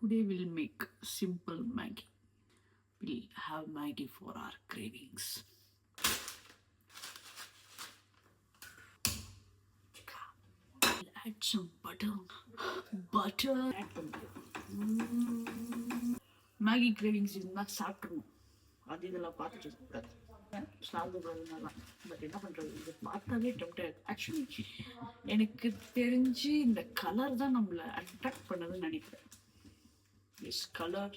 Today we'll make simple Maggie. We'll have Maggie for our cravings. We'll add some butter. Add Maggie cravings இருந்தால் சாப்பிட்ருணும். அது இதெல்லாம் பார்த்துட்டு இருக்கக்கூடாது. சாப்பிடுறதுனால பட் என்ன பண்ணுறது, இது பார்த்தாலே டெம்ப்டட். ஆக்சுவலி எனக்கு தெரிஞ்சு இந்த கலர் தான் நம்மளை அட்ராக்ட் பண்ணதுன்னு நினைக்கிறேன். This color,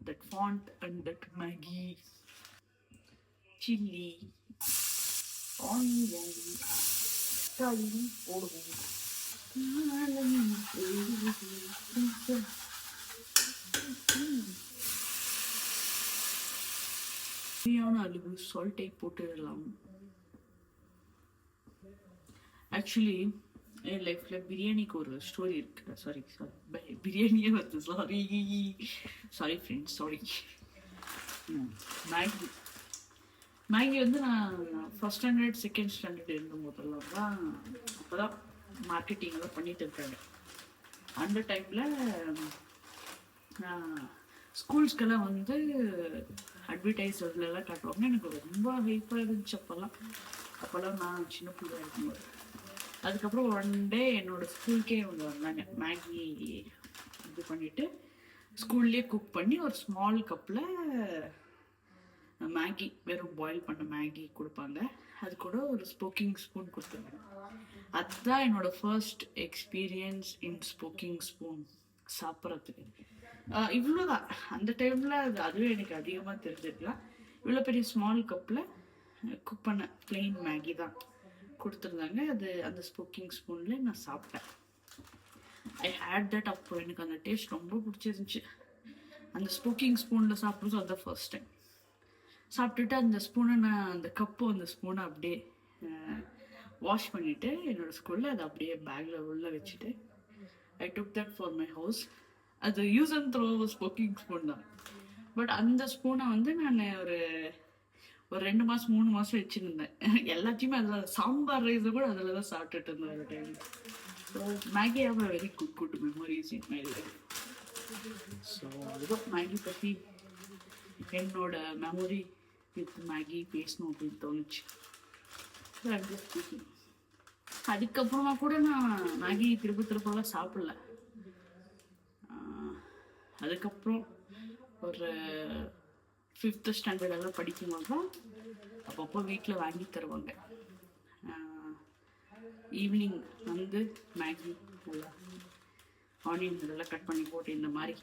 that font and that Maggie, chili, onion, தக்காளி போடுவோம். அளவு சால்ட்டை போட்டுடலாம். ஆக்சுவலி என் லைஃப்ல பிரியாணிக்கு ஒரு ஸ்டோரி இருக்கு. சாரி பிரியாணியே வருது. Sorry friends, sorry. மேகி வந்து நான் ஃபர்ஸ்ட் ஸ்டாண்டர்ட் செகண்ட் ஸ்டாண்டர்ட் இருந்த போதெல்லாம் தான் அப்போதான் மார்க்கெட்டிங்லாம் பண்ணிட்டு இருக்காங்க. அந்த டைமில் ஸ்கூல்ஸ்க்கெல்லாம் வந்து அட்வர்டைஸ்லாம் காட்டுவாங்க. எனக்கு ரொம்ப ஹைப்பாக இருந்துச்சு அப்போல்லாம் நான் சின்ன பிள்ளையா இருக்கும்போது. அதுக்கப்புறம் ஒன் டே என்னோட ஸ்கூலுக்கே இவங்க வந்தாங்க. மேகி இது பண்ணிவிட்டு ஸ்கூல்லேயே குக் பண்ணி ஒரு ஸ்மால் கப்பில் மேகி, வெறும் பாயில் பண்ண மேகி கொடுப்பாங்க. அது கூட ஒரு ஸ்போக்கிங் ஸ்பூன் கொடுத்தாங்க. அதுதான் என்னோடய ஃபர்ஸ்ட் எக்ஸ்பீரியன்ஸ் இன் ஸ்போக்கிங் ஸ்பூன் சாப்பிட்றதுக்கு. இவ்வளோதான். அந்த டைமில் அதுவே எனக்கு அதிகமாக தெரிஞ்சிருக்கலாம். இவ்வளோ பெரிய ஸ்மால் கப்பில் குக் பண்ண பிளெயின் மேகி தான் கொடுத்துருந்தாங்க. அது அந்த ஸ்போக்கிங் ஸ்பூனில் நான் சாப்பிட்டேன். ஐ ஹேட் தட். அப்போ எனக்கு அந்த டேஸ்ட் ரொம்ப பிடிச்சிருந்துச்சு. அந்த ஸ்போக்கிங் ஸ்பூனில் சாப்பிட்றது அதுதான் ஃபர்ஸ்ட் டைம். சாப்பிட்டுட்டு அந்த ஸ்பூனை அந்த ஸ்பூனை அப்படியே வாஷ் பண்ணிவிட்டு என்னோடய ஸ்கூலில் அதை அப்படியே பேக்கில் உள்ளே வச்சுட்டு I took that for my house. அது யூஸ் அண்ட் த்ரோ ஸ்போக்கிங் ஸ்பூன் தான். பட் அந்த ஸ்பூனை வந்து நான் ஒரு 2 மாதம் 3 மாதம் வச்சுருந்தேன். எல்லாத்தையுமே அதில் சாம்பார் ரைஸை கூட அதில் தான் சாப்பிட்டுட்டு இருந்தேன் அந்த time. So Maggi have a very good memories in my life. So அதுதான் மேகி பற்றி என்னோட மெமரி வித் மேகி பேசணும் அப்படின்னு தோணுச்சு. அதுக்கப்புறமா கூட நான் மேகி திருப்பலாம் சாப்பிடல. அதுக்கப்புறம் ஒரு 5th ஸ்டாண்டர்டெல்லாம் படிக்கும்போது தான் அப்பப்போ வீட்டில் வாங்கி தருவாங்க. ஈவினிங் வந்து மேகி நல்லா ஆனியன் இதெல்லாம் கட் பண்ணி போட்டு இந்த மாதிரி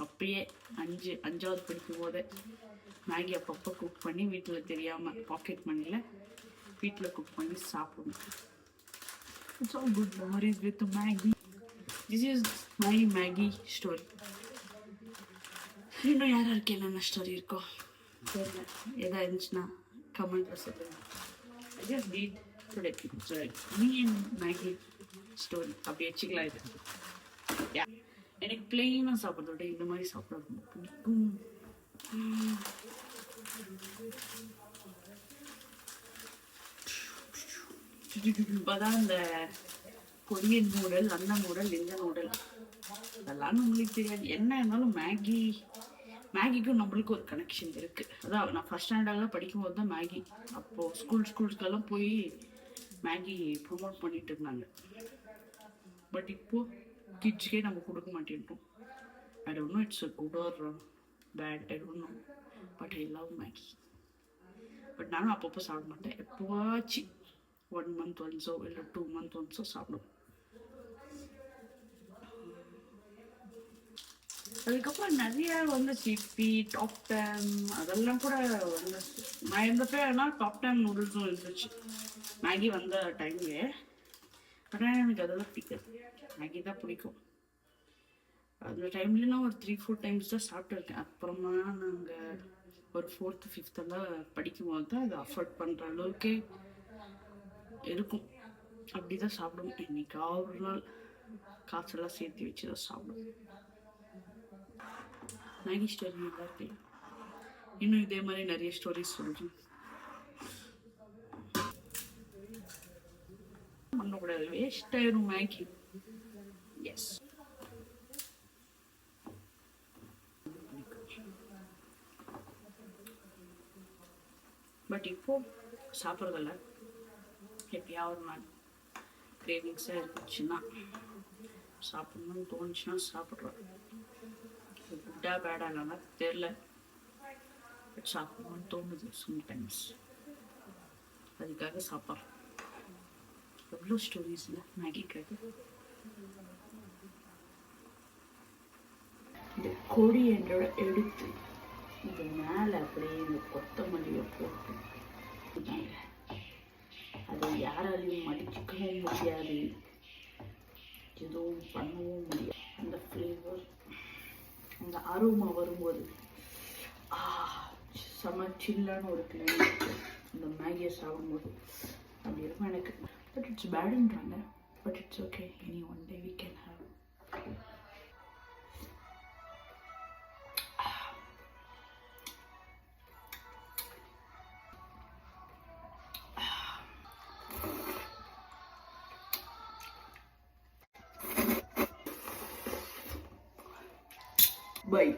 அப்பயே 5வது படிக்கும் போதே மேகி அப்பப்போ குக் பண்ணி வீட்டில் தெரியாமல் பாக்கெட் மணியில் வீட்டில் குக் பண்ணி சாப்பிடுவோம். It's all good memories with Maggi. This is my Maggi story. இன்னும் யாருக்கு என்னென்ன ஸ்டோரி இருக்கோ தெரியல. எதா இருந்துச்சுன்னா கமெண்ட்ல சொல்லுங்க. I just deed today me and Maggi story அப்படி வச்சுக்கலாம். இது எனக்கு பிளெயினாக சாப்பிட்றத விட இந்த மாதிரி சாப்பிட ரொம்ப பிடிக்கும். இப்போதான் இந்த கொரியன் நூடல், அந்த நூடல், இந்த நூடல் அதெல்லாம் நம்மளுக்கு தெரியாது. என்ன இருந்தாலும் மேகிக்கும் நம்மளுக்கு ஒரு கனெக்ஷன் இருக்குது. அதான் நான் ஃபர்ஸ்ட் ஸ்டாண்டர்ட்லாம் படிக்கும்போது தான் மேகி, அப்போது ஸ்கூல்ஸ்க்கெல்லாம் போய் மேகி ப்ரொமோட் பண்ணிட்டு இருந்தாங்க. பட் இப்போது கிட்ஸ்க்கே நம்ம கொடுக்க மாட்டேன்றோம். I don't know it's a good or bad, I don't know. But I love Maggi. But நானும் அப்பப்போ சாப்பிட மாட்டேன். எப்போவாச்சும் 1 month ஒன்ஸோ இல்லை 2 month ஒன்ஸோ சாப்பிடுவோம். அதுக்கப்புறம் நிறைய வந்து சிப்பி, டாப் 10 அதெல்லாம் கூட வந்து நான் இருந்தப்போ ஆனால் டாப் 10 நூடுல்ஸும் இருந்துச்சு மேகி வந்த டைம்லேயே. ஆனால் எனக்கு அதெல்லாம் பிடிக்காது. மேகி தான் பிடிக்கும். அந்த டைம்ல நான் ஒரு 3-4 டைம்ஸ் தான் சாப்பிட்டுருக்கேன். அப்புறமா நாங்கள் ஒரு 4th 5th படிக்கும்போது தான் அதை அஃபோர்ட் பண்ணுற அளவுக்கே இருக்கும். அப்படி தான் சாப்பிடுவோம். இன்னைக்கு ஒரு நாள் காசெல்லாம் சேர்த்து வச்சு தான் சாப்பிடுவோம். மேகி ஸ்டோரி நல்லா இருக்கு. இன்னும் இதே மாதிரி நிறைய ஸ்டோரிஸ் சொல்கிறேன். பண்ணக்கூடாது, வேஸ்ட் ஆயிரும் மேகி. எஸ், பட் இப்போது சாப்பிட்றதில்ல. எப்பயாவது ஒரு நாள் கிரேவிங்ஸாக இருந்துச்சுன்னா சாப்பிட்ணுன்னு தோணுச்சுன்னா சாப்பிட்றோம். குட்டா பேடானா தெரில, பட் சாப்பிட்ணுன்னு தோணுது சம்டைம்ஸ், அதுக்காக சாப்பிட்றோம். எவ்வளோ ஸ்டோரிஸ் இல்லை மேகிக்காக. இந்த கொடியண்டோட எடுத்து இது மேலே அப்படியே இந்த கொத்தமல்லியை போட்டு அதை யாராலையும் மடிச்சிக்கவும் முடியாது, எதுவும் பண்ணவும் முடியாது. அந்த ஃப்ளேவர், அந்த அரோமா வரும்போது செம சில்லான ஒரு கிளைமேட் இந்த மேகியை சாப்பிடும்போது அப்படி இருக்கும் எனக்கு. பட் இட்ஸ் பேடுன்றாங்க, but it's okay, any one day we can have. Bye.